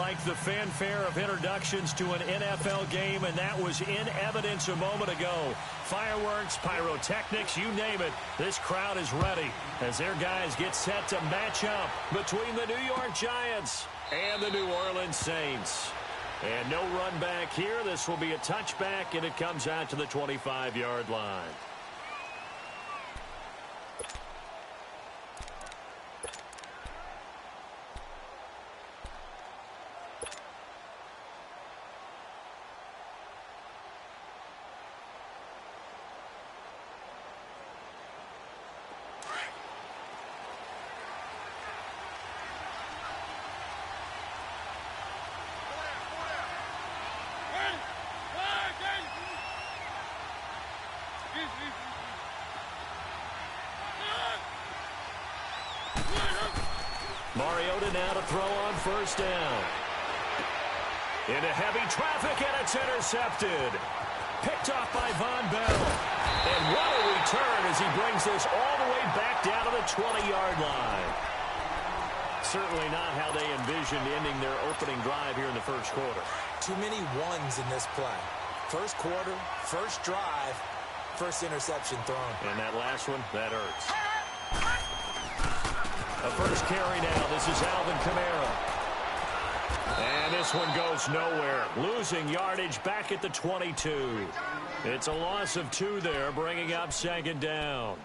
like the fanfare of introductions to an NFL game, and that was in evidence a moment ago. Fireworks, pyrotechnics, you name it. This crowd is ready as their guys get set to match up between the New York Giants and the New Orleans Saints. And no run back here. This will be a touchback, and it comes out to the 25-yard line. Mariota now to throw on first down. Into heavy traffic, and it's intercepted. Picked off by Von Bell. And what a return as he brings this all the way back down to the 20-yard line. Certainly not how they envisioned ending their opening drive here in the first quarter. Too many ones in this play. First quarter, first drive, first interception thrown. And that last one, that hurts. A first carry now. This is Alvin Kamara. And this one goes nowhere. Losing yardage back at the 22. It's a loss of 2 there, bringing up second down.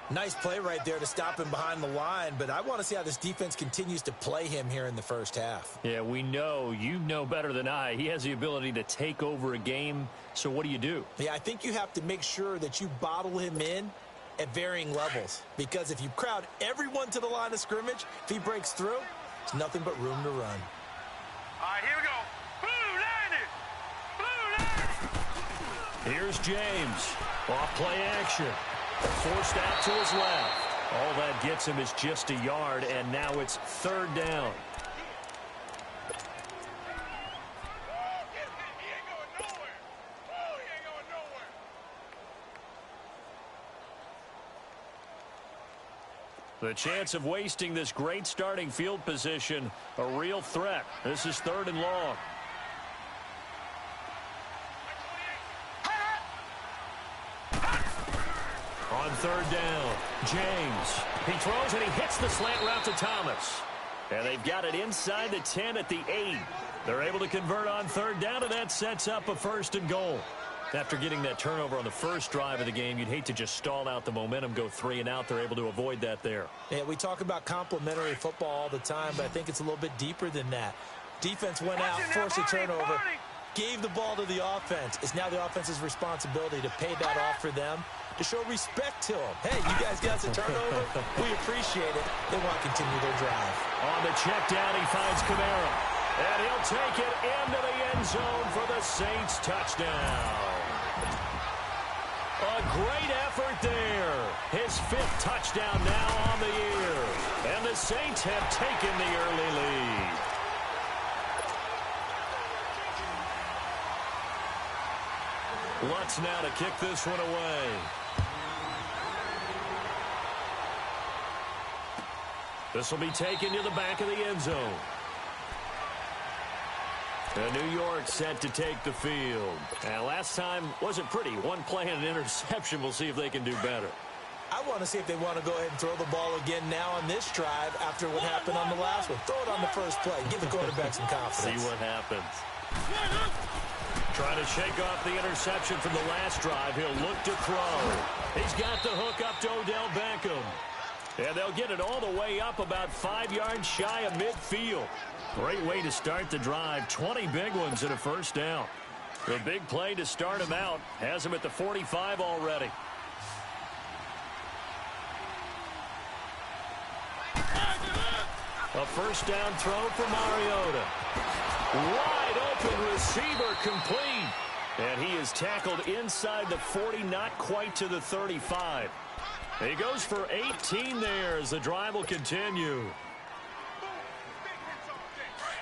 Nice play right there to stop him behind the line, but I want to see how this defense continues to play him here in the first half. Yeah, we know. You know better than I. He has the ability to take over a game, so what do? Yeah, I think you have to make sure that you bottle him in at varying levels, because if you crowd everyone to the line of scrimmage, if he breaks through, there's nothing but room to run. All right, here we go. Blue line it. Here's James. Off play action. Forced out to his left. All that gets him is just a yard, and now it's third down. The chance of wasting this great starting field position, a real threat. This is third and long. On third down, James. He throws and he hits the slant route to Thomas. And they've got it inside the 10 at the 8. They're able to convert on third down, and that sets up a first and goal. After getting that turnover on the first drive of the game, you'd hate to just stall out the momentum, go 3 and out. They're able to avoid that there. Yeah, we talk about complementary football all the time, but I think it's a little bit deeper than that. Defense went out, forced a turnover, gave the ball to the offense. It's now the offense's responsibility to pay that off for them, to show respect to them. Hey, you guys got a turnover. We appreciate it. They want to continue their drive. On the check down, he finds Kamara. And he'll take it into the end zone for the Saints touchdown. A great effort there. His 5th touchdown now on the year. And the Saints have taken the early lead. Lutz now to kick this one away. This will be taken to the back of the end zone. And New York set to take the field. And last time wasn't pretty. One play and an interception. We'll see if they can do better. I want to see if they want to go ahead and throw the ball again now on this drive after what happened on the last one. Throw it on the first play. Give the quarterback some confidence. See what happens. Trying to shake off the interception from the last drive. He'll look to throw. He's got the hook up to Odell Beckham. And they'll get it all the way up about 5 yards shy of midfield. Great way to start the drive. 20 big ones and a first down. The big play to start him out has him at the 45 already. A first down throw for Mariota. Wide open receiver complete. And he is tackled inside the 40, not quite to the 35. He goes for 18 there as the drive will continue.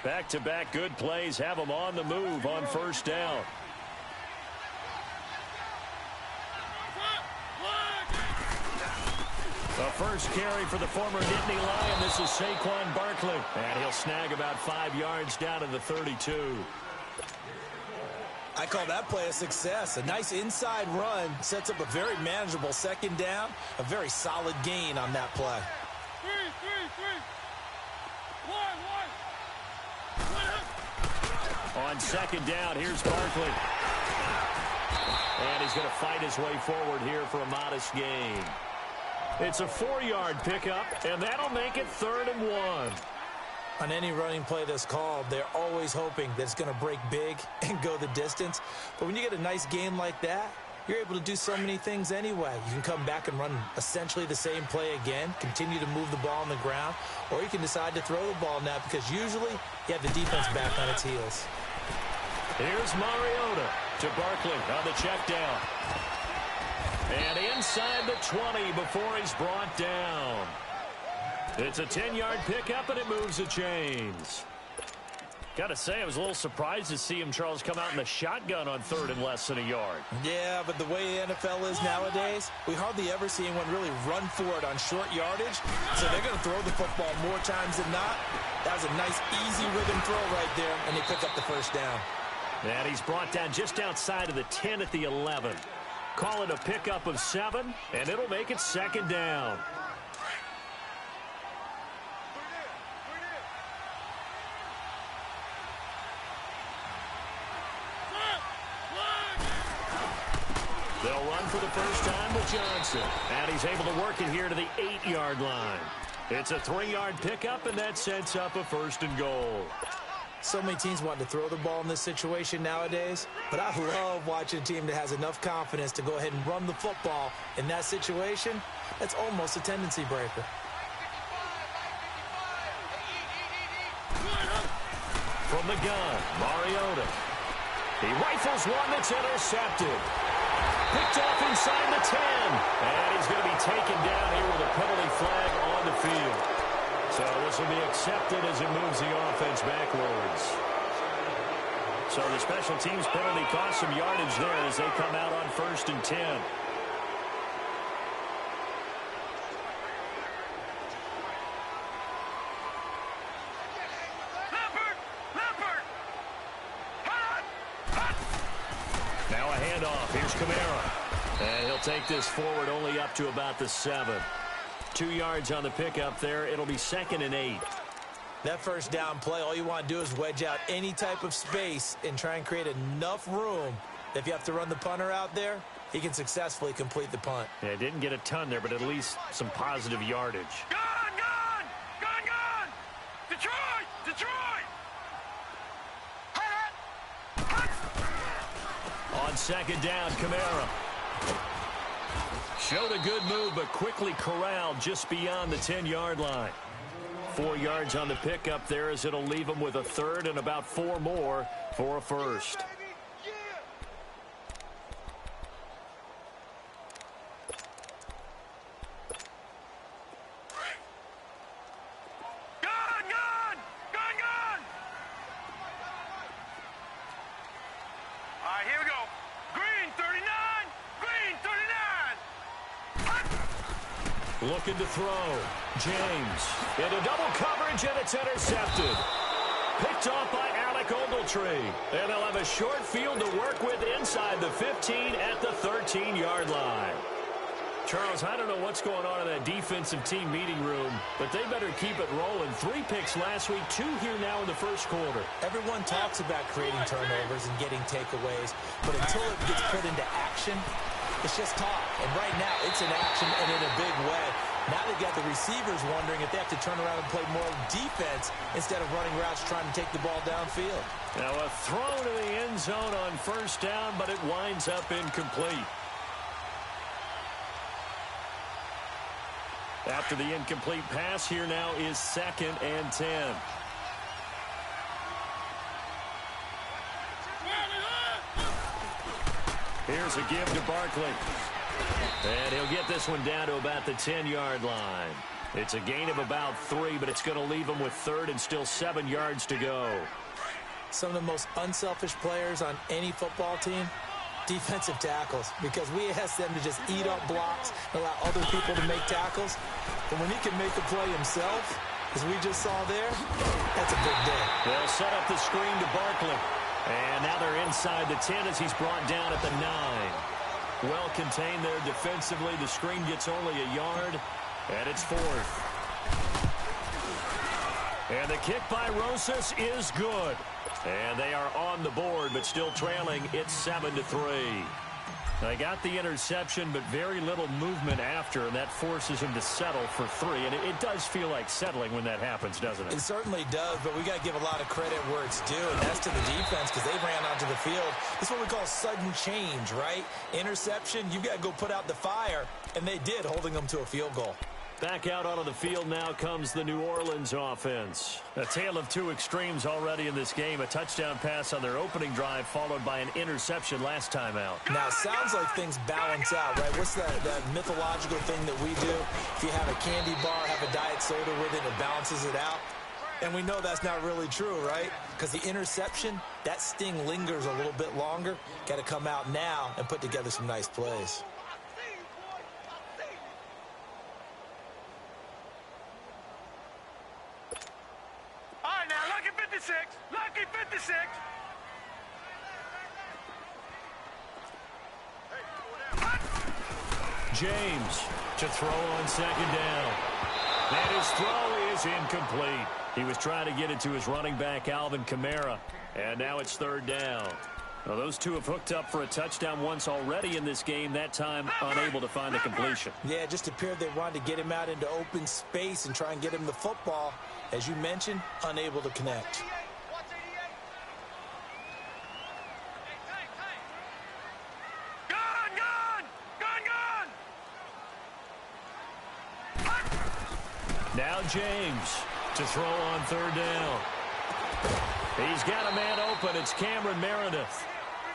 Back-to-back good plays have him on the move on first down. The first carry for the former Nittany Lion. This is Saquon Barkley. And he'll snag about 5 yards down to the 32. I call that play a success. A nice inside run sets up a very manageable second down. A very solid gain on that play. 3, 1, 1. On second down, here's Barkley. And he's going to fight his way forward here for a modest gain. It's a 4-yard pickup, and that'll make it 3rd and 1. On any running play that's called, they're always hoping that it's going to break big and go the distance. But when you get a nice gain like that, you're able to do so many things anyway. You can come back and run essentially the same play again, continue to move the ball on the ground, or you can decide to throw the ball now because usually you have the defense back on its heels. Here's Mariota to Barkley on the check down. And inside the 20 before he's brought down. It's a 10-yard pickup, and it moves the chains. Got to say, I was a little surprised to see him, Charles, come out in the shotgun on 3rd and less than a yard. Yeah, but the way the NFL is nowadays, we hardly ever see anyone really run for it on short yardage. So they're going to throw the football more times than not. That was a nice, easy rhythm throw right there, and they pick up the first down. And he's brought down just outside of the 10 at the 11. Call it a pickup of 7, and it'll make it 2nd down. They'll run for the first time with Johnson. And he's able to work it here to the 8-yard line. It's a 3-yard pickup, and that sets up a 1st and goal. So many teams want to throw the ball in this situation nowadays, but I love watching a team that has enough confidence to go ahead and run the football in that situation. That's almost a tendency breaker. From the gun, Mariota. He rifles one that's intercepted. Picked off inside the 10. And he's going to be taken down here with a penalty flag on the field. So this will be accepted as it moves the offense backwards. So the special teams penalty cost some yardage there as they come out on 1st and 10. Now a handoff. Here's Kamara. And he'll take this forward only up to about the 7. 2 yards on the pickup there. It'll be 2nd and 8. That first down play, all you want to do is wedge out any type of space and try and create enough room that if you have to run the punter out there, he can successfully complete the punt. Yeah, didn't get a ton there, but at least some positive yardage. Gun, gun! Gun, gun! Detroit! Detroit! On 2nd down, Kamara. Showed a good move, but quickly corralled just beyond the 10-yard line. 4 yards on the pickup there as it'll leave him with a 3rd and about 4 more for a 1st. Gun, gun! Gun, gun! All right, here we go. Green, 39! Green, 39! Looking to throw. James into double coverage, and it's intercepted. Picked off by Alec Ogletree. And they'll have a short field to work with inside the 15 at the 13-yard line. Charles, I don't know what's going on in that defensive team meeting room, but they better keep it rolling. 3 picks last week, 2 here now in the first quarter. Everyone talks about creating turnovers and getting takeaways, but until it gets put into action, it's just talk. And right now, it's in action and in a big way. Now they've got the receivers wondering if they have to turn around and play more defense instead of running routes trying to take the ball downfield. Now a throw to the end zone on 1st down, but it winds up incomplete. After the incomplete pass, here now is 2nd and 10. Here's a give to Barkley. And he'll get this one down to about the 10-yard line. It's a gain of about 3, but it's going to leave him with 3rd and still 7 yards to go. Some of the most unselfish players on any football team Defensive tackles, because we ask them to just eat up blocks, allow other people to make tackles. But when he can make the play himself, as we just saw there, that's a big day. They'll set up the screen to Barkley. And now they're inside the 10 as he's brought down at the 9. Well contained there defensively. The screen gets only a yard, and it's 4th. And the kick by Rosas is good. And they are on the board, but still trailing. It's 7-3. They got the interception, but very little movement after, and that forces him to settle for 3. And it does feel like settling when that happens, doesn't it? It certainly does, but we got to give a lot of credit where it's due, and that's to the defense because they ran onto the field. It's what we call sudden change, right? Interception, you got to go put out the fire, and they did, holding them to a field goal. Back out onto the field now comes the New Orleans offense. A tale of two extremes already in this game. A touchdown pass on their opening drive followed by an interception last time out. Now, it sounds like things balance out, right? What's that mythological thing that we do? If you have a candy bar, have a diet soda with it, it balances it out. And we know that's not really true, right? Because the interception, that sting lingers a little bit longer. Got to come out now and put together some nice plays. Lucky 56. James to throw on second down. And his throw is incomplete. He was trying to get it to his running back, Alvin Kamara. And now it's 3rd down. Well, those two have hooked up for a touchdown once already in this game, that time unable to find the completion. Yeah, it just appeared they wanted to get him out into open space and try and get him the football. As you mentioned, unable to connect. Now James to throw on 3rd down. He's got a man open. It's Cameron Meredith.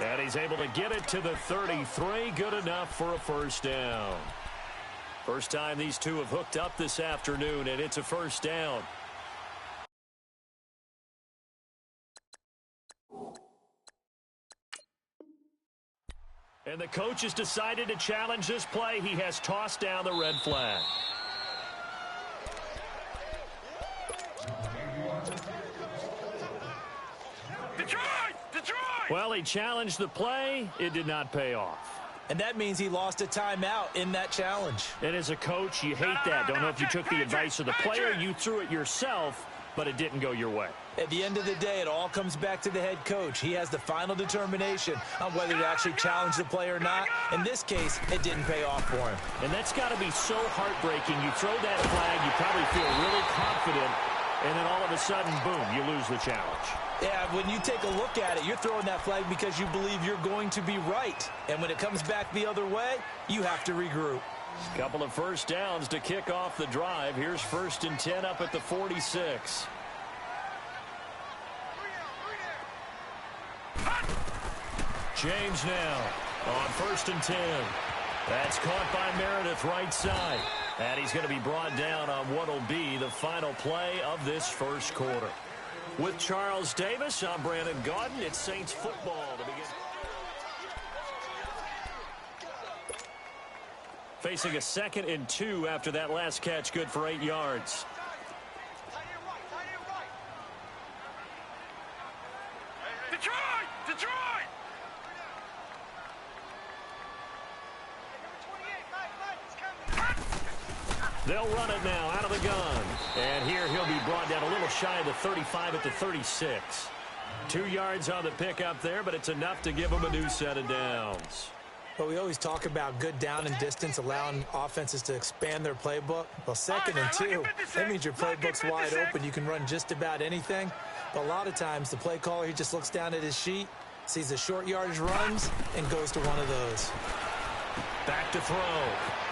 And he's able to get it to the 33. Good enough for a 1st down. First time these two have hooked up this afternoon, and it's a 1st down. And the coach has decided to challenge this play. He has tossed down the red flag. Well, he challenged the play. It did not pay off. And that means he lost a timeout in that challenge. And as a coach, you hate that. Don't know if you took the advice of the player, you threw it yourself, but it didn't go your way. At the end of the day, it all comes back to the head coach. He has the final determination on whether to actually challenge the play or not. In this case, it didn't pay off for him. And that's got to be so heartbreaking. You throw that flag, you probably feel really confident, and then all of a sudden, boom, you lose the challenge. Yeah, when you take a look at it, you're throwing that flag because you believe you're going to be right. And when it comes back the other way, you have to regroup. Couple of 1st downs to kick off the drive. Here's 1st and 10 up at the 46. James now on 1st and 10. That's caught by Meredith right side. And he's going to be brought down on what will be the final play of this 1st quarter. With Charles Davis, I'm Brandon Gaudin. It's Saints football to begin. Facing a 2nd and 2 after that last catch, good for 8 yards. Detroit! They'll run it now out of the gun. And here he'll be brought down a little shy of the 35 at the 36. 2 yards on the pickup there, but it's enough to give him a new set of downs. But we always talk about good down and distance, allowing offenses to expand their playbook. Well, 2nd and 2, that means your playbook's wide open. You can run just about anything. But a lot of times, the play caller, he just looks down at his sheet, sees the short yardage runs, and goes to one of those. Back to throw.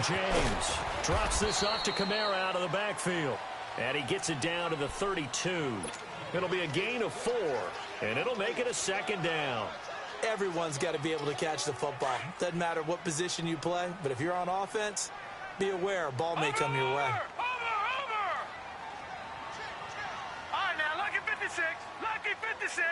James drops this off to Kamara out of the backfield. And he gets it down to the 32. It'll be a gain of 4, and it'll make it a 2nd down. Everyone's got to be able to catch the football. Doesn't matter what position you play, but if you're on offense, be aware a ball may come your way. Over! All right, now, lucky 56. Lucky 56.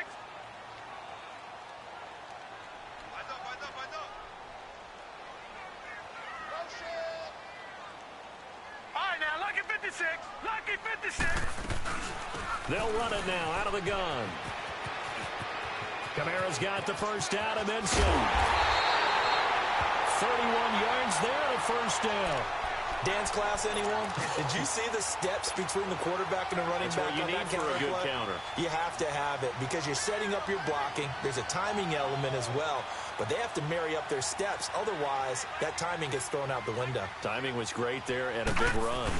56. Lucky 56. They'll run it now out of the gun. Kamara's got the first down and then some. 31 yards there, the first down. Dance class, anyone? Did you see the steps between the quarterback and the running back on that counter play? That's what you need for a good counter. You have to have it because you're setting up your blocking. There's a timing element as well, but they have to marry up their steps. Otherwise, that timing gets thrown out the window. Timing was great there and a big run.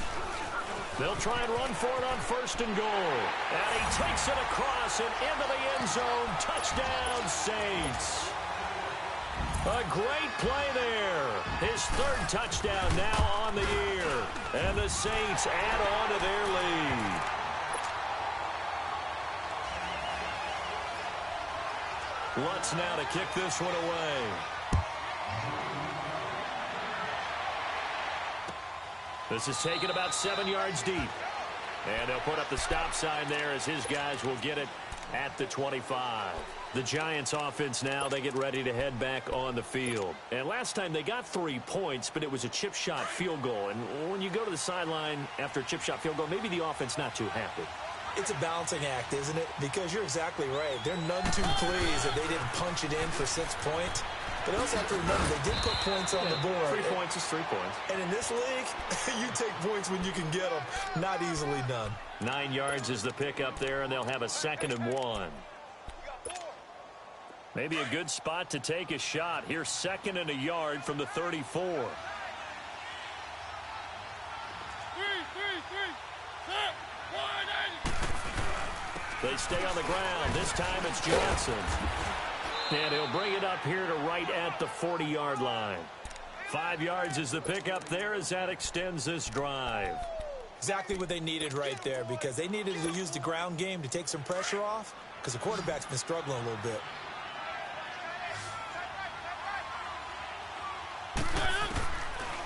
They'll try and run for it on first and goal. And he takes it across and into the end zone. Touchdown, Saints. A great play there. His third touchdown now on the year. And the Saints add on to their lead. Lutz now to kick this one away. This is taken about 7 yards deep. And they'll put up the stop sign there as his guys will get it at the 25. The Giants offense now, they get ready to head back on the field. And last time they got 3 points, but it was a chip shot field goal. And when you go to the sideline after a chip shot field goal, maybe the offense not too happy. It's a balancing act, isn't it? Because you're exactly right. They're none too pleased that they didn't punch it in for 6 points. But I also have to remember they did put points on the board. 3 points is 3 points. And in this league, you take points when you can get them. Not easily done. 9 yards is the pickup there, and they'll have a 2nd and 1. Maybe a good spot to take a shot. Here's 2nd and a yard from the 34. They stay on the ground. This time it's Johnson. And he'll bring it up here to right at the 40-yard line. 5 yards is the pickup there as that extends this drive. Exactly what they needed right there because they needed to use the ground game to take some pressure off because the quarterback's been struggling a little bit.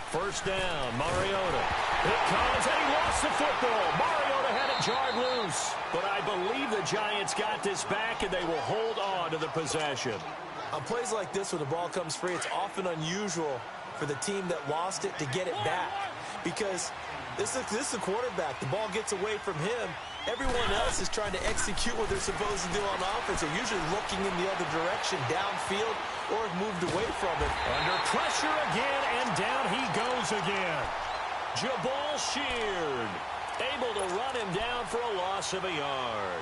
First down, Mariota. It comes, and he lost the football. Mariota had it jarred loose. But I believe the Giants got this back, and they will hold on to the possession. On plays like this, when the ball comes free, it's often unusual for the team that lost it to get it back. Because this is the quarterback. The ball gets away from him. Everyone else is trying to execute what they're supposed to do on offense. They're usually looking in the other direction, downfield, or have moved away from it. Under pressure again, and down he goes again. Jabal Sheard able to run him down for a loss of a yard.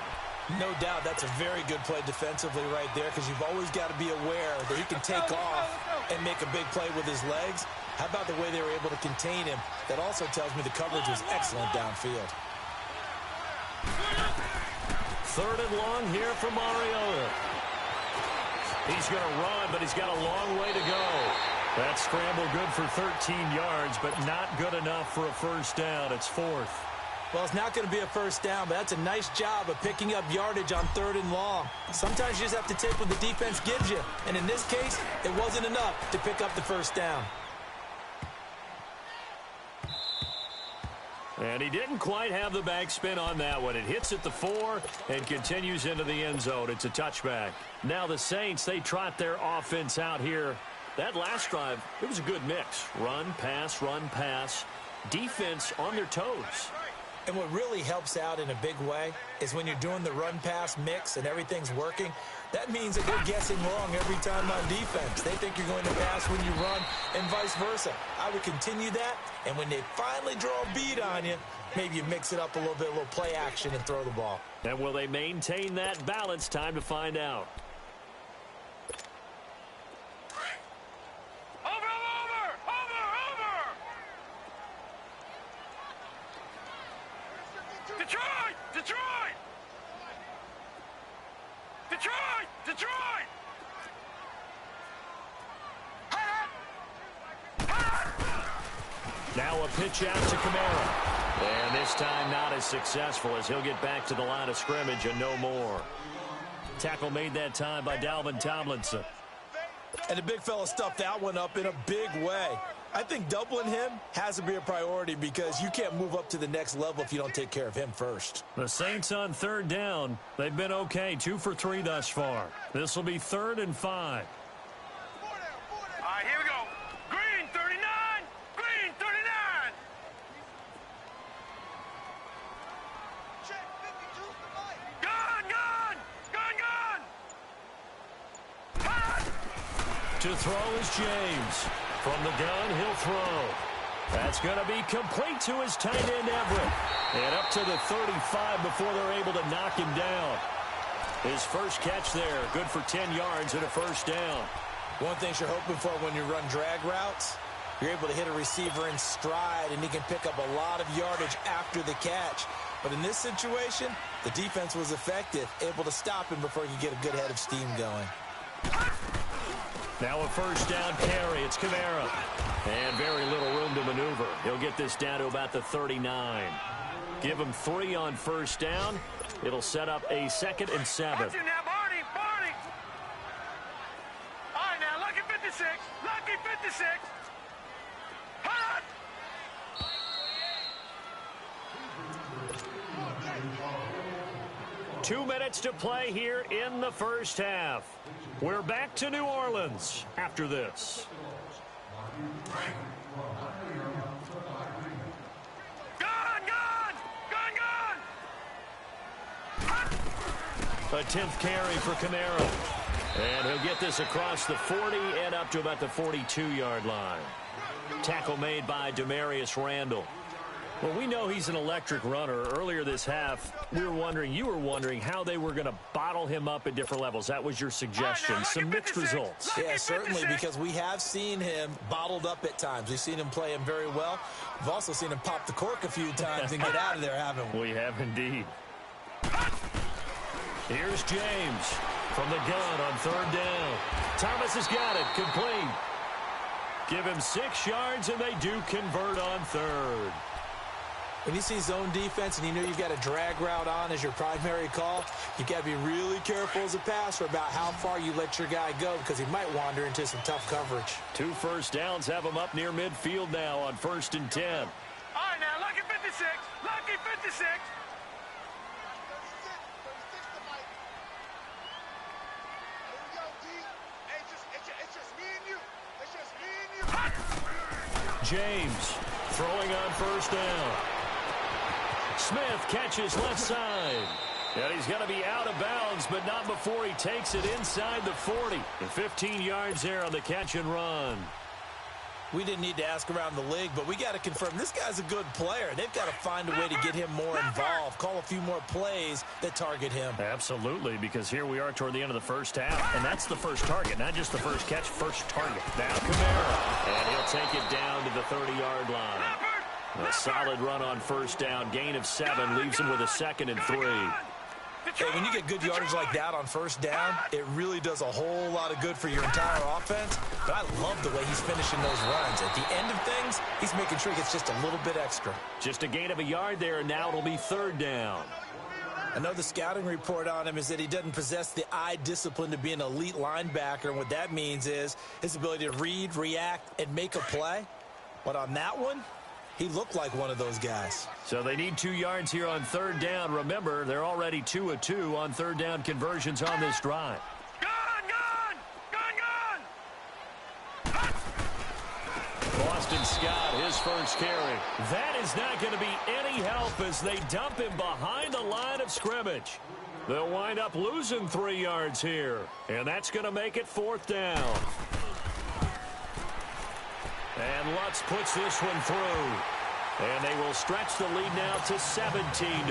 No doubt that's a very good play defensively right there because you've always got to be aware that he can take off and make a big play with his legs. How about the way they were able to contain him? That also tells me the coverage was excellent downfield. 3rd and long here for Mariota. He's going to run, but he's got a long way to go. That scramble good for 13 yards, but not good enough for a first down. It's 4th. Well, it's not going to be a first down, but that's a nice job of picking up yardage on 3rd and long. Sometimes you just have to take what the defense gives you. And in this case, it wasn't enough to pick up the first down. And he didn't quite have the backspin on that one. It hits at the 4 and continues into the end zone. It's a touchback. Now the Saints, they trot their offense out here. That last drive, it was a good mix. Run, pass, defense on their toes. And what really helps out in a big way is when you're doing the run-pass mix and everything's working, that means that they're guessing wrong every time on defense. They think you're going to pass when you run and vice versa. I would continue that, and when they finally draw a bead on you, maybe you mix it up a little bit, a little play action and throw the ball. And will they maintain that balance? Time to find out. Detroit! Now a pitch out to Kamara. And this time not as successful as he'll get back to the line of scrimmage and no more. Tackle made that time by Dalvin Tomlinson. And the big fella stuffed that one up in a big way. I think doubling him has to be a priority because you can't move up to the next level if you don't take care of him first. The Saints on 3rd down. They've been okay, 2 for 3 thus far. This will be 3rd and 5. All right, here we go. Green 39. Green 39. To throw is James. From the gun, he'll throw. That's going to be complete to his tight end, Everett. And up to the 35 before they're able to knock him down. His first catch there, good for 10 yards and a first down. One thing you're hoping for when you run drag routes, you're able to hit a receiver in stride, and he can pick up a lot of yardage after the catch. But in this situation, the defense was effective, able to stop him before he could get a good head of steam going. Now a first down carry. It's Kamara. And very little room to maneuver. He'll get this down to about the 39. Give him 3 on first down. It'll set up a 2nd and 7. Watch it now, Barney, Barney. All right, now, lucky 56. Lucky 56. Hot. 2 minutes to play here in the first half. We're back to New Orleans after this. A 10th carry for Kamara. And he'll get this across the 40 and up to about the 42-yard line. Tackle made by Demarius Randall. Well, we know he's an electric runner. Earlier this half, you were wondering how they were going to bottle him up at different levels. That was your suggestion. Some mixed results. Yeah, certainly, because we have seen him bottled up at times. We've seen him play him very well. We've also seen him pop the cork a few times and get out of there, haven't we? We have indeed. Here's James from the gun on 3rd down. Thomas has got it, complete. Give him 6 yards, and they do convert on 3rd. When you see zone defense and you know you've got a drag route on as your primary call, you've got to be really careful as a passer about how far you let your guy go because he might wander into some tough coverage. 2 first downs have him up near midfield now on 1st and 10. All right, now, lucky 56. Lucky 56. James throwing on 1st down. Smith catches left side. And he's going to be out of bounds, but not before he takes it inside the 40. And 15 yards there on the catch and run. We didn't need to ask around the league, but we got to confirm this guy's a good player. They've got to find a way to get him more involved, call a few more plays that target him. Absolutely, because here we are toward the end of the first half, and that's the first target, not just the first catch, first target. Now Kamara, and he'll take it down to the 30-yard line. A solid run on 1st down, gain of 7, leaves him with a 2nd and 3. Hey, when you get good yardage like that on 1st down, it really does a whole lot of good for your entire offense. But I love the way he's finishing those runs. At the end of things, he's making sure he gets just a little bit extra. Just a gain of a yard there, and now it'll be 3rd down. I know the scouting report on him is that he doesn't possess the eye discipline to be an elite linebacker, and what that means is his ability to read, react, and make a play. But on that one, he looked like one of those guys. So they need 2 yards here on 3rd down. Remember, they're already 2 of 2 on 3rd down conversions on this drive. Boston Scott, his first carry. That is not going to be any help as they dump him behind the line of scrimmage. They'll wind up losing 3 yards here, and that's going to make it 4th down. And Lutz puts this one through. And they will stretch the lead now to 17-3.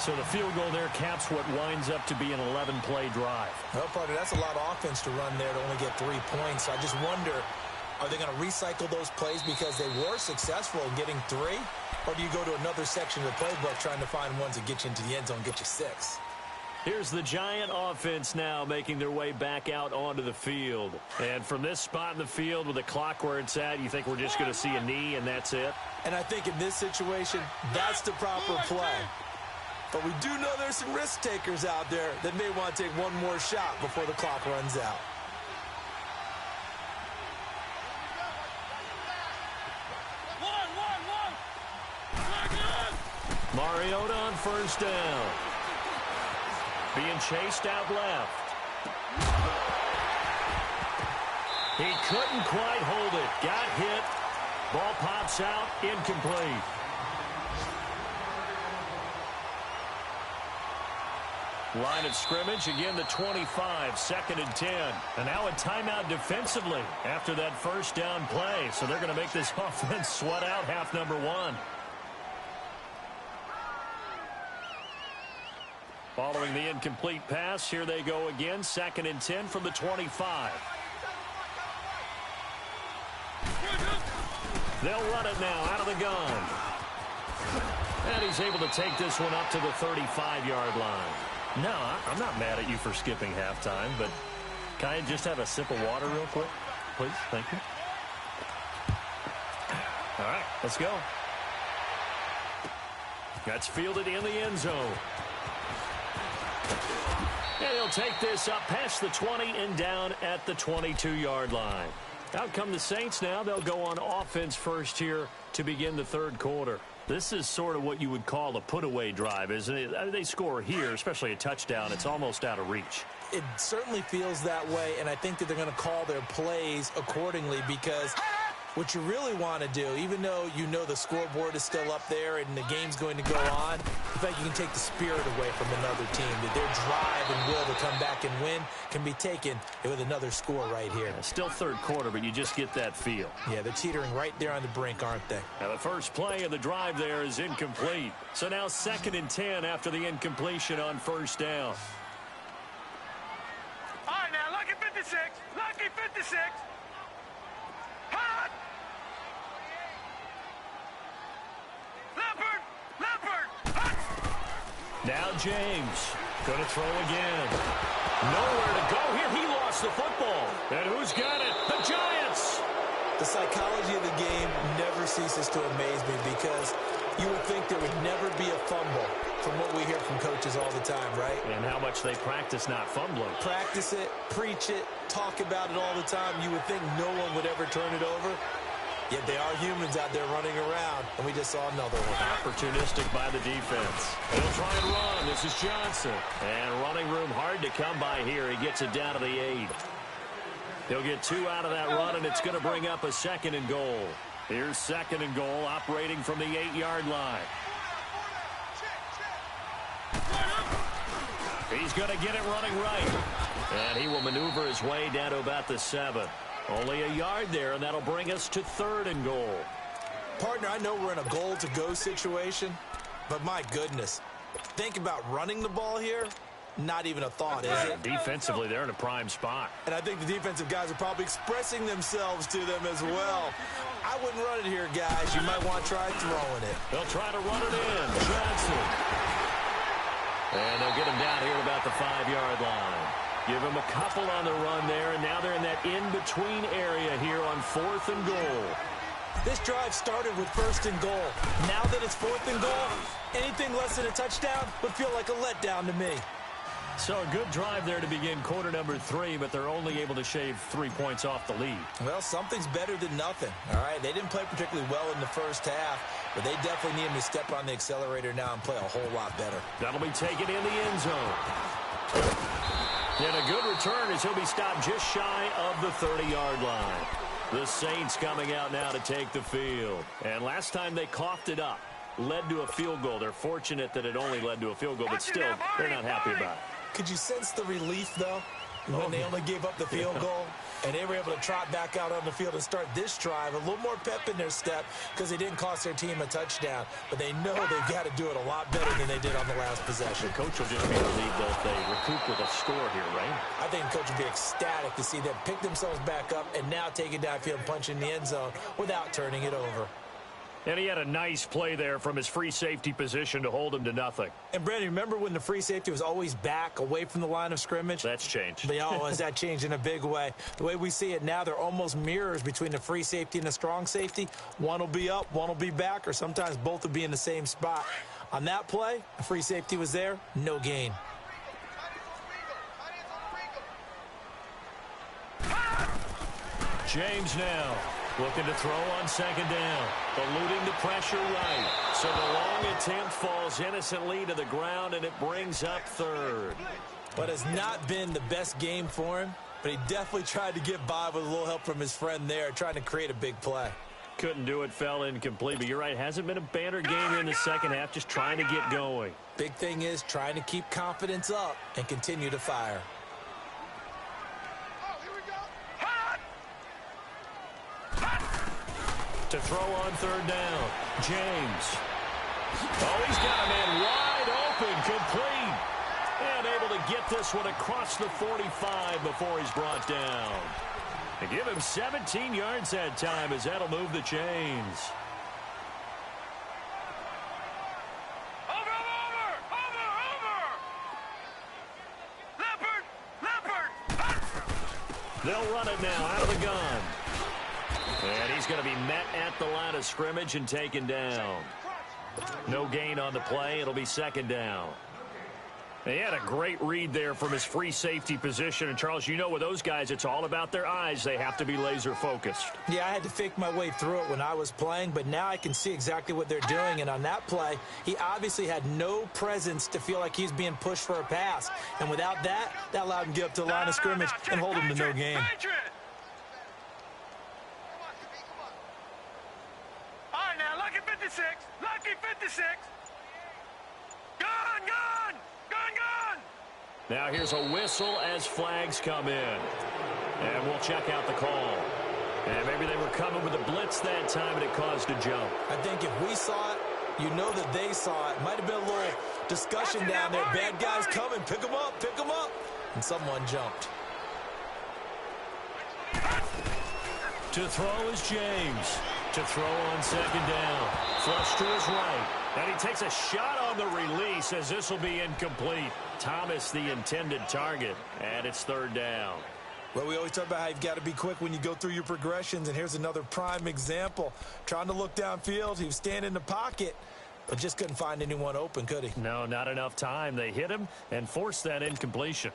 So the field goal there caps what winds up to be an 11-play drive. Well, partner, that's a lot of offense to run there to only get 3 points. I just wonder, are they going to recycle those plays because they were successful in getting 3? Or do you go to another section of the playbook trying to find ones that get you into the end zone and get you 6? Here's the Giant offense now making their way back out onto the field. And from this spot in the field with the clock where it's at, you think we're just going to see a knee and that's it? And I think in this situation, that's the proper play. But we do know there's some risk takers out there that may want to take one more shot before the clock runs out. Mariota on 1st down. Being chased out left. He couldn't quite hold it. Got hit. Ball pops out. Incomplete. Line of scrimmage, again the 25, 2nd and 10. And now a timeout defensively after that first down play. So they're going to make this offense sweat out half number one. Following the incomplete pass, here they go again, 2nd and 10 from the 25. They'll run it now out of the gun. And he's able to take this one up to the 35-yard line. No, I'm not mad at you for skipping halftime, but can I just have a sip of water real quick? Please, thank you. All right, let's go. That's fielded in the end zone. And he'll take this up past the 20 and down at the 22-yard line. Out come the Saints now. They'll go on offense first here to begin the third quarter. This is sort of what you would call a put-away drive, isn't it? They score here, especially a touchdown. It's almost out of reach. It certainly feels that way, and I think that they're going to call their plays accordingly because what you really want to do, even though you know the scoreboard is still up there and the game's going to go on, in fact, you can take the spirit away from another team. That their drive and will to come back and win can be taken with another score right here. Yeah, still third quarter, but you just get that feel. Yeah, they're teetering right there on the brink, aren't they? Now the first play of the drive there is incomplete. So now 2nd and 10 after the incompletion on first down. All right, now, lucky 56. Lucky 56. Hot! Leopard! Leopard! Hot! Now James going to throw again. Nowhere to go here. He lost the football. And who's got it? The Giants! The psychology of the game never ceases to amaze me because you would think there would never be a fumble from what we hear from coaches all the time, right? And how much they practice not fumbling. Practice it, preach it, talk about it all the time. You would think no one would ever turn it over. Yet they are humans out there running around, and we just saw another one. Opportunistic by the defense. He'll try and run. This is Johnson. And running room hard to come by here. He gets it down to the 8. He'll get 2 out of that run, and it's going to bring up a 2nd and goal. Here's 2nd and goal, operating from the 8-yard line. He's going to get it running right. And he will maneuver his way down to about the 7. Only a yard there, and that'll bring us to 3rd and goal. Partner, I know we're in a goal-to-go situation, but my goodness. Think about running the ball here. Not even a thought, is it? Defensively, they're in a prime spot. And I think the defensive guys are probably expressing themselves to them as well. I wouldn't run it here, guys. You might want to try throwing it. They'll try to run it in. Johnson. And they'll get him down here at about the 5-yard line. Give him a couple on the run there, and now they're in that in-between area here on 4th and goal. This drive started with 1st and goal. Now that it's 4th and goal, anything less than a touchdown would feel like a letdown to me. So a good drive there to begin quarter number 3, but they're only able to shave 3 points off the lead. Well, something's better than nothing, all right? They didn't play particularly well in the first half, but they definitely need him to step on the accelerator now and play a whole lot better. That'll be taken in the end zone. And a good return as he'll be stopped just shy of the 30-yard line. The Saints coming out now to take the field. And last time they coughed it up, led to a field goal. They're fortunate that it only led to a field goal, but still, they're not happy about it. Could you sense the relief, though, when they only gave up the field goal? And they were able to trot back out on the field and start this drive. A little more pep in their step because they didn't cost their team a touchdown. But they know they've got to do it a lot better than they did on the last possession. The coach will just be relieved that they recoup with a score here, right? I think the coach will be ecstatic to see them pick themselves back up and now take it downfield and punch in the end zone without turning it over. And he had a nice play there from his free safety position to hold him to nothing. And, Brandon, remember when the free safety was always back away from the line of scrimmage? That's changed. But, has that changed in a big way? The way we see it now, they're almost mirrors between the free safety and the strong safety. One will be up, one will be back, or sometimes both will be in the same spot. On that play, the free safety was there, no gain. James now looking to throw on 2nd down. Eluding the pressure right. So the long attempt falls innocently to the ground, and it brings up 3rd. But it's not been the best game for him, but he definitely tried to get by with a little help from his friend there, trying to create a big play. Couldn't do it, fell incomplete. But you're right, hasn't been a banner game here in the second half, just trying to get going. Big thing is trying to keep confidence up and continue to fire. To throw on third down, James. Oh, he's got a man wide open, complete. And able to get this one across the 45 before he's brought down. They give him 17 yards that time as that'll move the chains. They'll run it now out of the gun. And he's going to be met at the line of scrimmage and taken down. No gain on the play. It'll be second down. He had a great read there from his free safety position. And, Charles, you know with those guys, it's all about their eyes. They have to be laser focused. Yeah, I had to fake my way through it when I was playing, but now I can see exactly what they're doing. And on that play, he obviously had no presence to feel like he's being pushed for a pass. And without that, that allowed him to get up to the line of scrimmage and hold him to no gain. All right, now, lucky 56. Lucky 56. Gun, gun. Now here's a whistle as flags come in. And we'll check out the call. And maybe they were coming with a blitz that time and it caused a jump. I think if we saw it, you know that they saw it. Might have been a little discussion down there. Bad guys coming. Pick them up. Pick them up. And someone jumped. To throw is James. To throw on second down. Flush to his right. And he takes a shot on the release as this will be incomplete. Thomas the intended target. And it's third down. Well, we always talk about how you've got to be quick when you go through your progressions. And here's another prime example. Trying to look downfield. He was standing in the pocket, but just couldn't find anyone open, could he? No, not enough time. They hit him and forced that incompletion.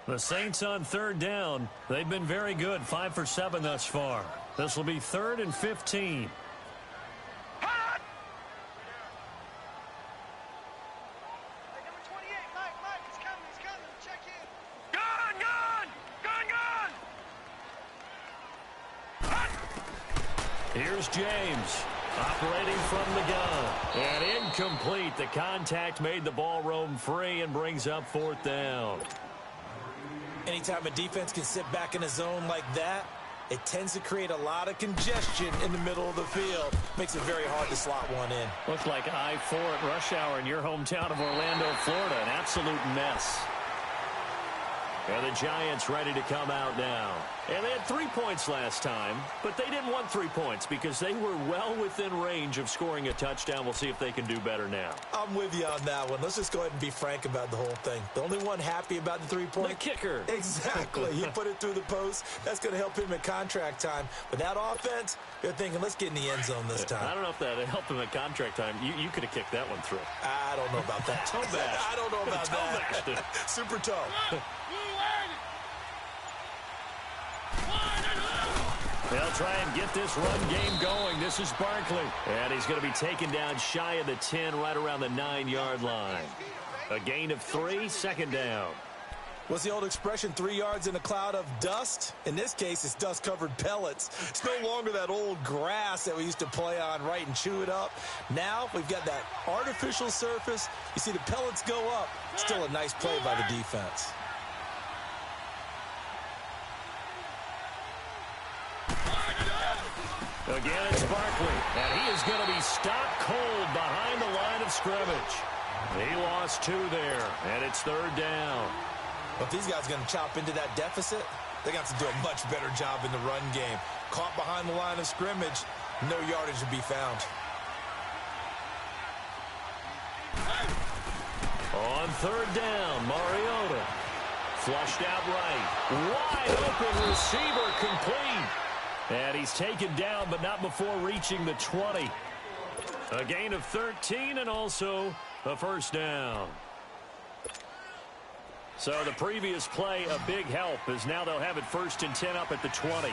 The Saints on third down. They've been very good. 5 for 7 thus far. This will be 3rd and 15. Here's James operating from the gun. And incomplete. The contact made the ball roam free and brings up 4th down. Anytime a defense can sit back in a zone like that, it tends to create a lot of congestion in the middle of the field. Makes it very hard to slot one in. Looks like I-4 at rush hour in your hometown of Orlando, Florida. An absolute mess. And the Giants ready to come out now. And they had 3 points last time, but they didn't want 3 points because they were well within range of scoring a touchdown. We'll see if they can do better now. I'm with you on that one. Let's just go ahead and be frank about the whole thing. The only one happy about the 3-point? The kicker. Exactly. He put it through the post. That's going to help him at contract time. But that offense, you're thinking, let's get in the end zone this time. I don't know if that helped him at contract time. You could have kicked that one through. I don't know about that. Toe bash. I don't know about that. Super toe. They'll try and get this run game going. This is Barkley. And he's going to be taken down shy of the 10, right around the 9-yard line. A gain of 3, second down. What's the old expression, 3 yards in a cloud of dust? In this case, it's dust-covered pellets. It's no longer that old grass that we used to play on, right, and chew it up. Now we've got that artificial surface. You see the pellets go up. Still a nice play by the defense. Again, it's Barkley, and he is going to be stopped cold behind the line of scrimmage. He lost 2 there, and it's 3rd down. But if these guys are going to chop into that deficit, they got to do a much better job in the run game. Caught behind the line of scrimmage, no yardage to be found. On 3rd down, Mariota. Flushed out right. Wide open receiver, complete. And he's taken down, but not before reaching the 20. A gain of 13 and also a first down. So the previous play, a big help, as now they'll have it 1st and 10 up at the 20.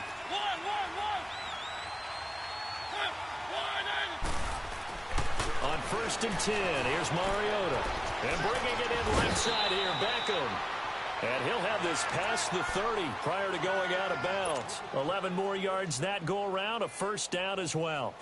On 1st and 10, here's Mariota. And bringing it in right side here, Beckham. And he'll have this past the 30 prior to going out of bounds. 11 more yards that go around, a first down as well.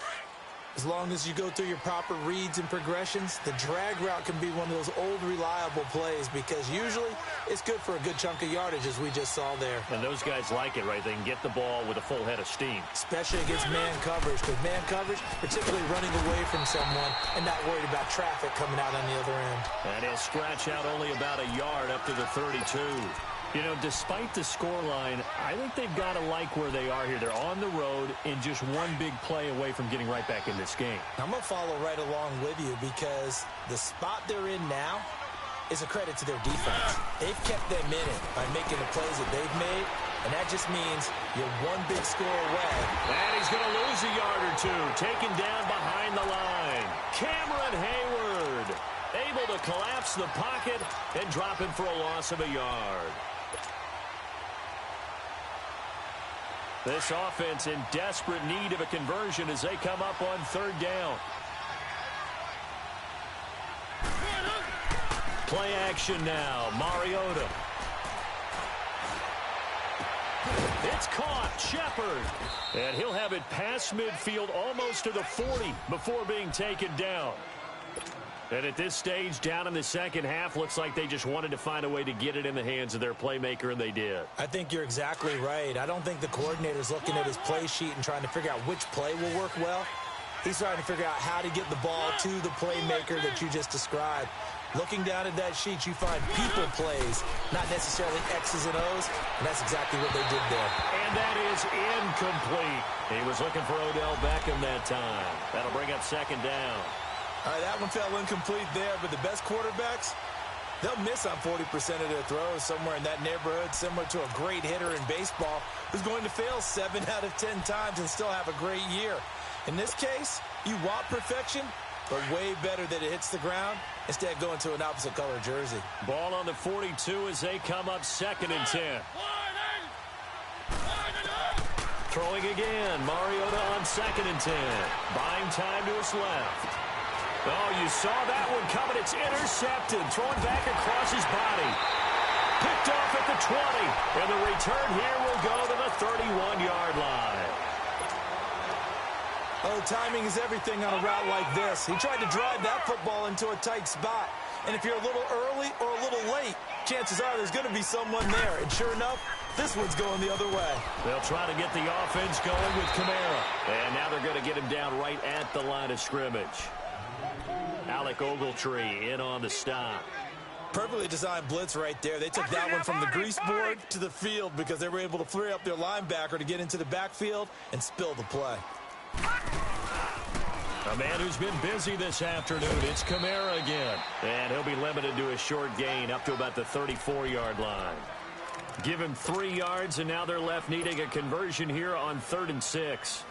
As long as you go through your proper reads and progressions, the drag route can be one of those old reliable plays because usually it's good for a good chunk of yardage, as we just saw there. And those guys like it, right? They can get the ball with a full head of steam. Especially against man coverage, because man coverage, particularly running away from someone and not worried about traffic coming out on the other end. And he'll scratch out only about a yard up to the 32. You know, despite the scoreline, I think they've got to like where they are here. They're on the road and just one big play away from getting right back in this game. I'm going to follow right along with you because the spot they're in now is a credit to their defense. They've kept them in it by making the plays that they've made, and that just means you're one big score away. And he's going to lose a yard or two, taken down behind the line. Cameron Hayward able to collapse the pocket and drop him for a loss of a yard. This offense in desperate need of a conversion as they come up on third down. Play action now. Mariota. It's caught. Shepard. And he'll have it past midfield almost to the 40 before being taken down. And at this stage, down in the second half, looks like they just wanted to find a way to get it in the hands of their playmaker, and they did. I think you're exactly right. I don't think the coordinator's looking at his play sheet and trying to figure out which play will work well. He's trying to figure out how to get the ball to the playmaker that you just described. Looking down at that sheet, you find people plays, not necessarily X's and O's, and that's exactly what they did there. And that is incomplete. He was looking for Odell Beckham that time. That'll bring up second down. All right, that one fell incomplete there, but the best quarterbacks, they'll miss on 40% of their throws, somewhere in that neighborhood, similar to a great hitter in baseball who's going to fail 7 out of 10 times and still have a great year. In this case, you want perfection, but way better that it hits the ground instead of going to an opposite color jersey. Ball on the 42 as they come up second and 10. Throwing again, Mariota on second and 10. Buying time to his left. Oh, you saw that one coming. It's intercepted. Thrown back across his body. Picked off at the 20. And the return here will go to the 31-yard line. Oh, timing is everything on a route like this. He tried to drive that football into a tight spot. And if you're a little early or a little late, chances are there's going to be someone there. And sure enough, this one's going the other way. They'll try to get the offense going with Kamara. And now they're going to get him down right at the line of scrimmage. Alec Ogletree in on the stop. Perfectly designed blitz right there. They took that one from the grease board to the field because they were able to free up their linebacker to get into the backfield and spill the play. A man who's been busy this afternoon, it's Kamara again. And he'll be limited to a short gain up to about the 34-yard line. Give him 3 yards, and now they're left needing a conversion here on 3rd and 6.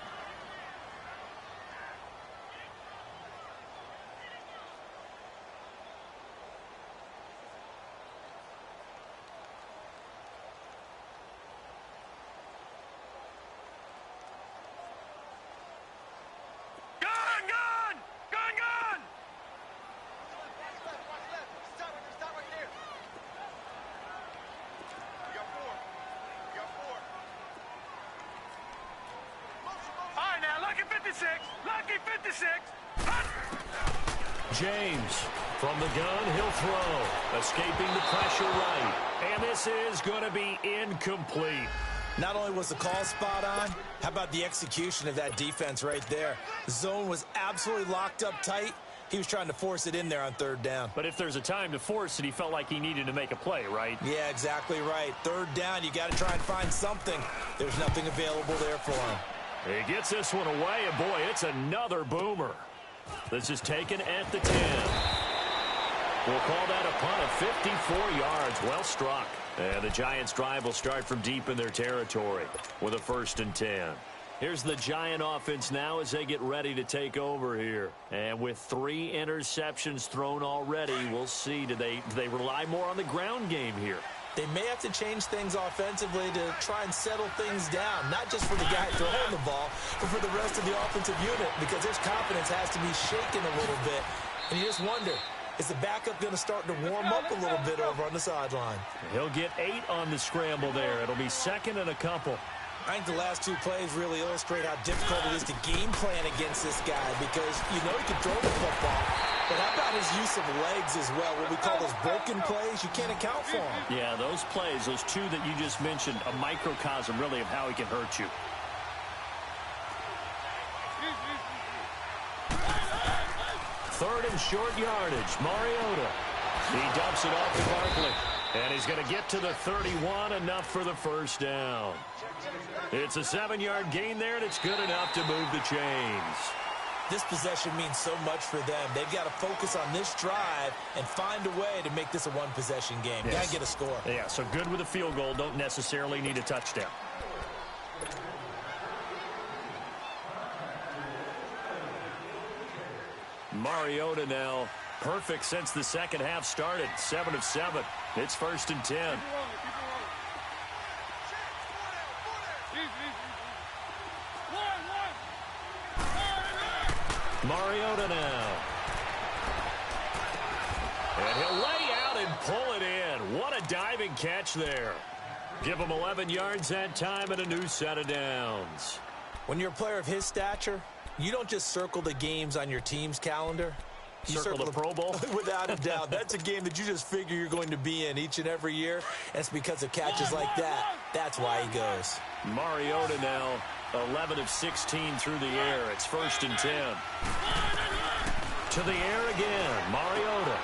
Lucky 56. James from the gun, he'll throw. Escaping the pressure right. And this is going to be incomplete. Not only was the call spot on, how about the execution of that defense right there? The zone was absolutely locked up tight. He was trying to force it in there on 3rd down. But if there's a time to force it, he felt like he needed to make a play, right? Yeah, exactly right. 3rd down, you got to try and find something. There's nothing available there for him. He gets this one away, and boy, it's another boomer. This is taken at the 10. We'll call that a punt of 54 yards. Well struck. And the Giants' drive will start from deep in their territory with a 1st and 10. Here's the Giant offense now as they get ready to take over here. And with 3 interceptions thrown already, we'll see. Do they rely more on the ground game here? They may have to change things offensively to try and settle things down, not just for the guy throwing the ball, but for the rest of the offensive unit, because his confidence has to be shaken a little bit. And you just wonder, is the backup going to start to warm up a little bit over on the sideline? He'll get 8 on the scramble there. It'll be 2nd and a couple. I think the last two plays really illustrate how difficult it is to game plan against this guy because you know he can throw the football, but how about his use of legs as well? What we call those broken plays, you can't account for them. Yeah, those plays, those two that you just mentioned, a microcosm really of how he can hurt you. Third and short yardage, Mariota. He dumps it off to Barkley. And he's going to get to the 31, enough for the first down. It's a 7-yard gain there, and it's good enough to move the chains. This possession means so much for them. They've got to focus on this drive and find a way to make this a one-possession game. Yes. Got to get a score. Yeah, so good with a field goal. Don't necessarily need a touchdown. Mariota now perfect since the second half started. 7 of 7. It's 1st and 10. Mariota now. And he'll lay out and pull it in. What a diving catch there. Give him 11 yards that time and a new set of downs. When you're a player of his stature, you don't just circle the games on your team's calendar. You circle the Pro Bowl? Without a doubt. That's a game that you just figure you're going to be in each and every year. And it's because of catches like that. That's why he goes. Mariota now 11 of 16 through the air. It's 1st and 10. To the air again. Mariota.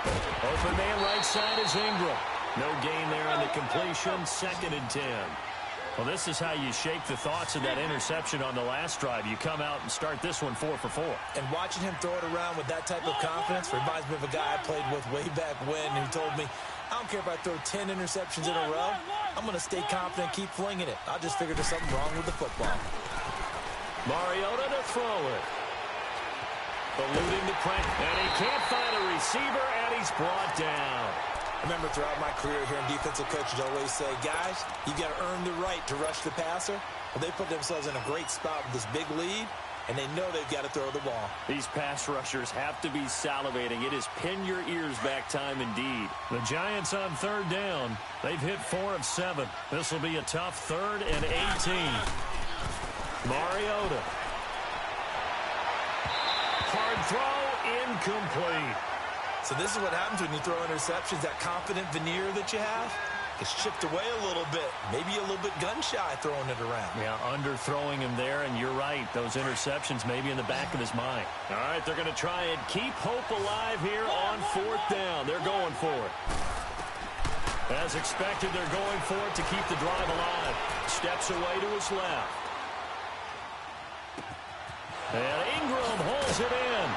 Open man right side is Ingram. No gain there on the completion. 2nd and 10. Well, this is how you shake the thoughts of that interception on the last drive. You come out and start this one 4 for 4. And watching him throw it around with that type of confidence reminds me of a guy I played with way back when who told me, I don't care if I throw 10 interceptions in a row. I'm going to stay confident, keep flinging it. I just figured there's something wrong with the football. Mariota to throw it. Eluding the pressure. And he can't find a receiver, and he's brought down. I remember throughout my career hearing defensive coaches always say, guys, you got to earn the right to rush the passer. Well, they put themselves in a great spot with this big lead, and they know they've got to throw the ball. These pass rushers have to be salivating. It is pin your ears back time indeed. The Giants on 3rd down. They've hit 4 of 7. This will be a tough 3rd and 18. Mariota. Hard throw, incomplete. So this is what happens when you throw interceptions, that confident veneer that you have. It's chipped away a little bit, maybe a little bit gun-shy throwing it around. Yeah, underthrowing him there, and you're right. Those interceptions maybe in the back of his mind. All right, they're going to try and keep hope alive here on 4th down. They're going for it. As expected, they're going for it to keep the drive alive. Steps away to his left. And Ingram holds it in.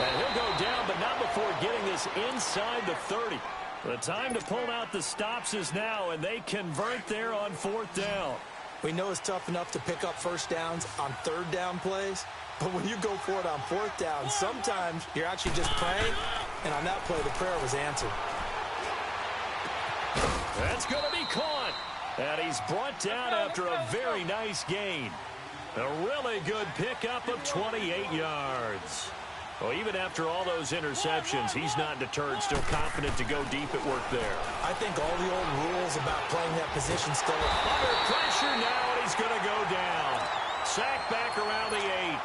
And he'll go down, but not before getting this inside the 30. The time to pull out the stops is now, and they convert there on 4th down. We know it's tough enough to pick up first downs on 3rd down plays, but when you go for it on 4th down, sometimes you're actually just praying, and on that play, the prayer was answered. That's going to be caught. And he's brought down after a very nice gain. A really good pickup of 28 yards. Well, even after all those interceptions, he's not deterred, still confident to go deep at work there. I think all the old rules about playing that position still apply. Under pressure now, and he's going to go down. Sacked back around the 8.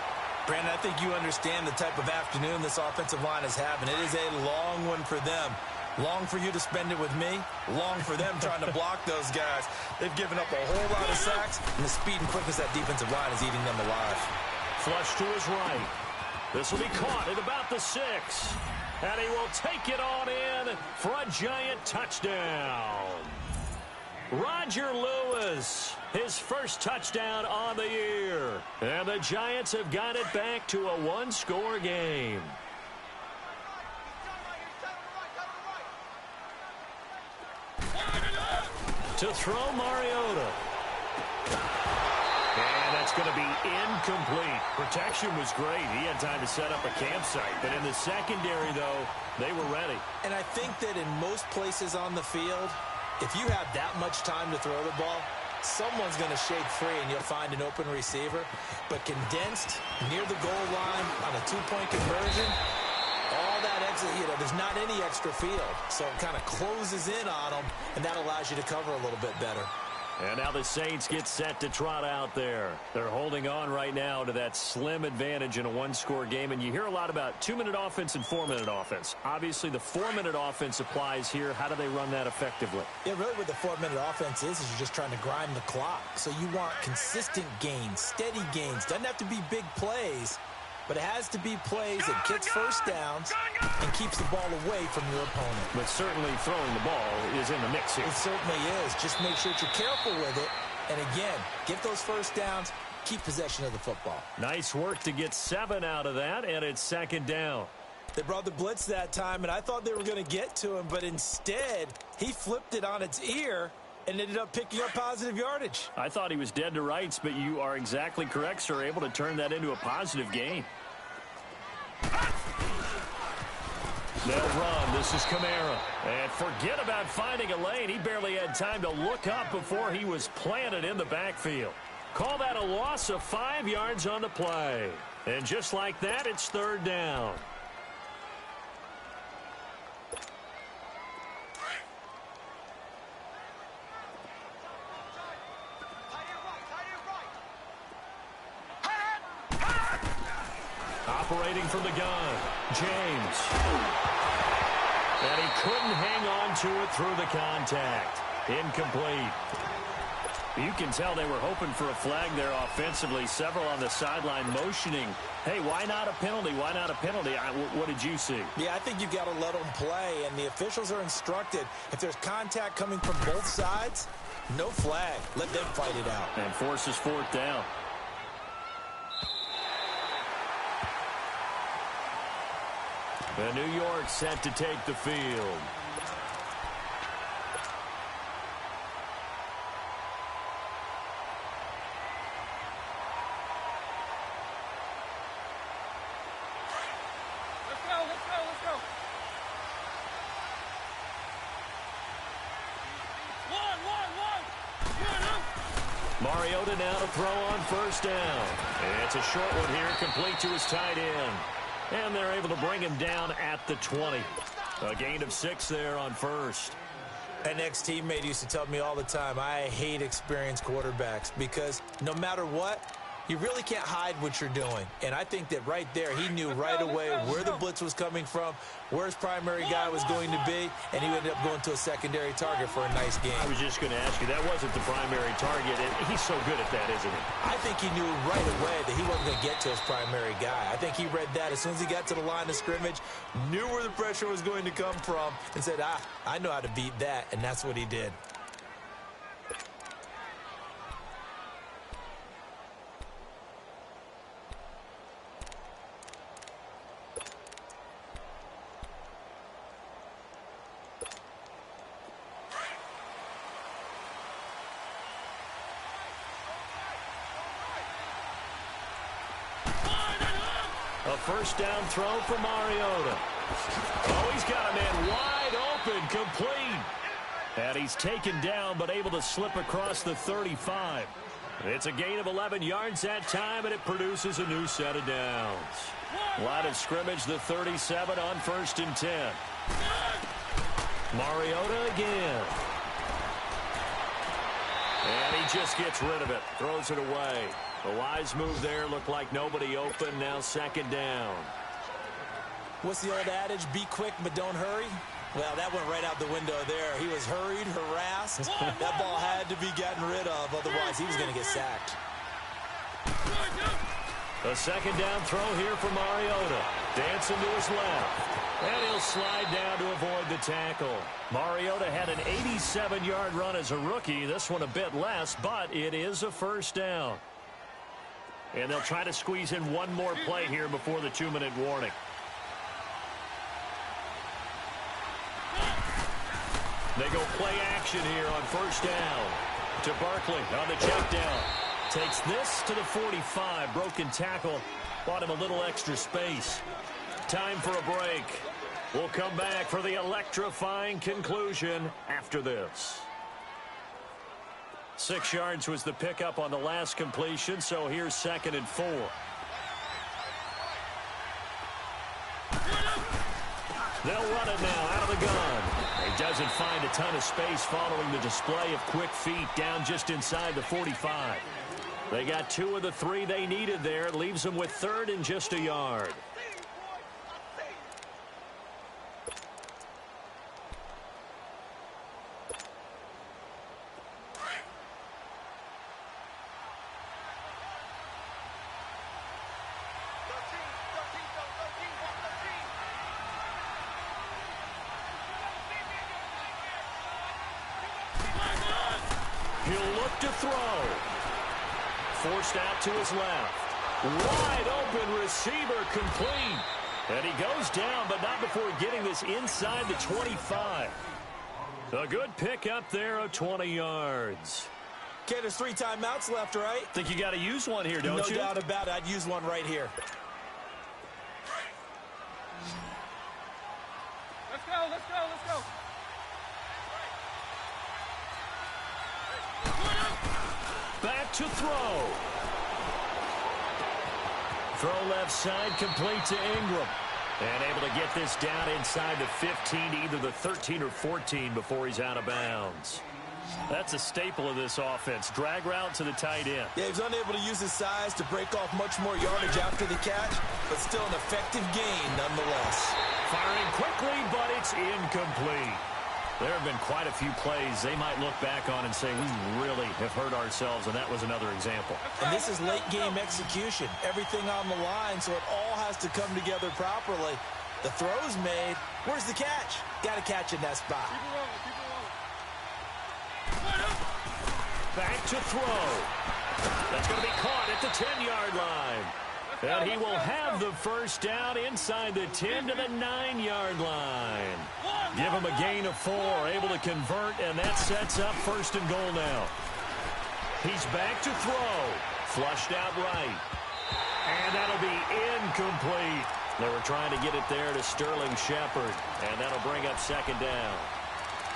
Brandon, I think you understand the type of afternoon this offensive line is having. It is a long one for them. Long for you to spend it with me. Long for them trying to block those guys. They've given up a whole lot of sacks, and the speed and quickness that defensive line is eating them alive. Flush to his right. This will be caught at about the 6. And he will take it on in for a Giant touchdown. Roger Lewis, his first touchdown on the year. And the Giants have got it back to a 1-score game. To throw Mariota. And that's going to be incomplete. Protection was great. He had time to set up a campsite. But in the secondary, though, they were ready. And I think that in most places on the field, if you have that much time to throw the ball, someone's going to shake free and you'll find an open receiver. But condensed, near the goal line on a 2-point conversion, all that exit, there's not any extra field. So it kind of closes in on them, and that allows you to cover a little bit better. And now the Saints get set to trot out there. They're holding on right now to that slim advantage in a one-score game. And you hear a lot about 2-minute offense and 4-minute offense. Obviously, the 4-minute offense applies here. How do they run that effectively? Yeah, really what the 4-minute offense is you're just trying to grind the clock. So you want consistent gains, steady gains. Doesn't have to be big plays, but it has to be plays that gets first downs and keeps the ball away from your opponent. But certainly throwing the ball is in the mix here. It certainly is. Just make sure that you're careful with it. And again, get those first downs, keep possession of the football. Nice work to get 7 out of that, and it's second down. They brought the blitz that time, and I thought they were going to get to him, but instead, he flipped it on its ear and ended up picking up positive yardage. I thought he was dead to rights, but you are exactly correct, sir. Able to turn that into a positive gain. They'll run. This is Kamara. And forget about finding a lane. He barely had time to look up before he was planted in the backfield. Call that a loss of 5 yards on the play. And just like that, it's third down. Operating from the gun, James. And he couldn't hang on to it through the contact. Incomplete. You can tell they were hoping for a flag there offensively. Several on the sideline motioning, hey, why not a penalty? Why not a penalty? What did you see? Yeah, I think you've got to let them play, and the officials are instructed. If there's contact coming from both sides, no flag. Let them fight it out. And forces fourth down. And New York set to take the field. Let's go. Mariota now to throw on first down. And it's a short one here, complete to his tight end. And they're able to bring him down at the 20. A gain of 6 there on first. An ex-teammate used to tell me all the time, I hate experienced quarterbacks because no matter what, you really can't hide what you're doing. And I think that right there, he knew right away where the blitz was coming from, where his primary guy was going to be, and he ended up going to a secondary target for a nice game. I was just going to ask you, that wasn't the primary target. And he's so good at that, isn't he? I think he knew right away that he wasn't going to get to his primary guy. I think he read that as soon as he got to the line of scrimmage, knew where the pressure was going to come from, and said, I know how to beat that, and that's what he did. A first down throw for Mariota. Oh, he's got a man wide open, complete. And he's taken down, but able to slip across the 35. It's a gain of 11 yards that time, and it produces a new set of downs. Line of scrimmage, the 37 on 1st and 10. Mariota again. And he just gets rid of it, throws it away. The wise move there, looked like nobody open, now second down. What's the old adage? Be quick, but don't hurry. Well, that went right out the window there. He was hurried, harassed. That ball had to be gotten rid of, otherwise he was going to get sacked. A second down throw here for Mariota. Dancing to his left. And he'll slide down to avoid the tackle. Mariota had an 87-yard run as a rookie. This one a bit less, but it is a first down. And they'll try to squeeze in one more play here before the 2-minute warning. They go play action here on first down. To Barkley on the check down. Takes this to the 45. Broken tackle. Bought him a little extra space. Time for a break. We'll come back for the electrifying conclusion after this. 6 yards was the pickup on the last completion, so here's 2nd and 4. They'll run it now out of the gun. They Doesn't find a ton of space following the display of quick feet down just inside the 45. They got 2 of the 3 they needed there. It leaves them with 3rd and just a yard. He'll look to throw. Forced out to his left. Wide open receiver complete. And he goes down, but not before getting this inside the 25. A good pick up there of 20 yards. Okay, there's 3 timeouts left, right? Think you got to use one here, don't you? No doubt about it. I'd use one right here. Let's go, let's go, let's go. Back to throw. Throw left side, complete to Ingram. And able to get this down inside the 15 to either the 13 or 14 before he's out of bounds. That's a staple of this offense. Drag route to the tight end. Yeah, he's unable to use his size to break off much more yardage after the catch, but still an effective gain nonetheless. Firing quickly, but it's incomplete. There have been quite a few plays they might look back on and say, we really have hurt ourselves, and that was another example. And this is late game execution. Everything on the line, so it all has to come together properly. The throw's made. Where's the catch? Got to catch in that spot. Back to throw. That's going to be caught at the 10-yard line. And he will have the first down inside the 10 to the 9-yard line. Give him a gain of 4, able to convert, and that sets up 1st and goal now. He's back to throw. Flushed out right. And that'll be incomplete. They were trying to get it there to Sterling Shepard, and that'll bring up 2nd down.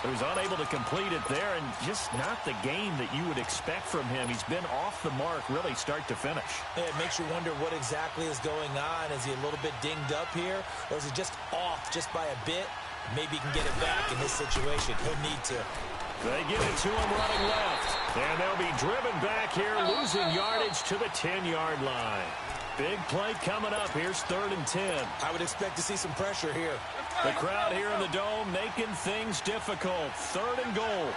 He was unable to complete it there, and just not the game that you would expect from him. He's been off the mark really start to finish. Yeah, it makes you wonder what exactly is going on. Is he a little bit dinged up here, or is he just off just by a bit? Maybe he can get it back in this situation. He'll need to. They give it to him running left, and they'll be driven back here, losing yardage to the 10-yard line. Big play coming up. Here's 3rd and 10. I would expect to see some pressure here. The crowd here in the Dome making things difficult. 3rd and goal.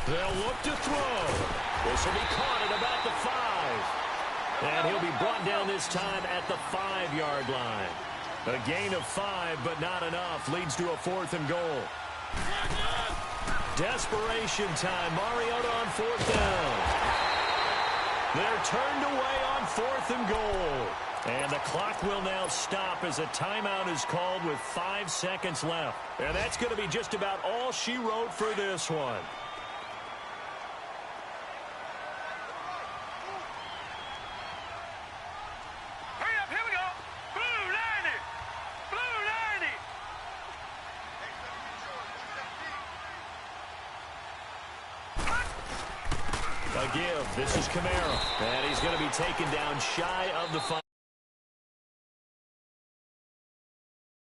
They'll look to throw. This will be caught at about the 5. And he'll be brought down this time at the 5-yard line. A gain of 5, but not enough. Leads to a 4th and goal. Desperation time. Mariota on 4th down. They're turned away on 4th and goal. And the clock will now stop as a timeout is called with 5 seconds left. And that's going to be just about all she wrote for this one. Hurry up, here we go. Blue 90. Blue 90. A give. This is Kamara. And he's going to be taken down shy of the 5.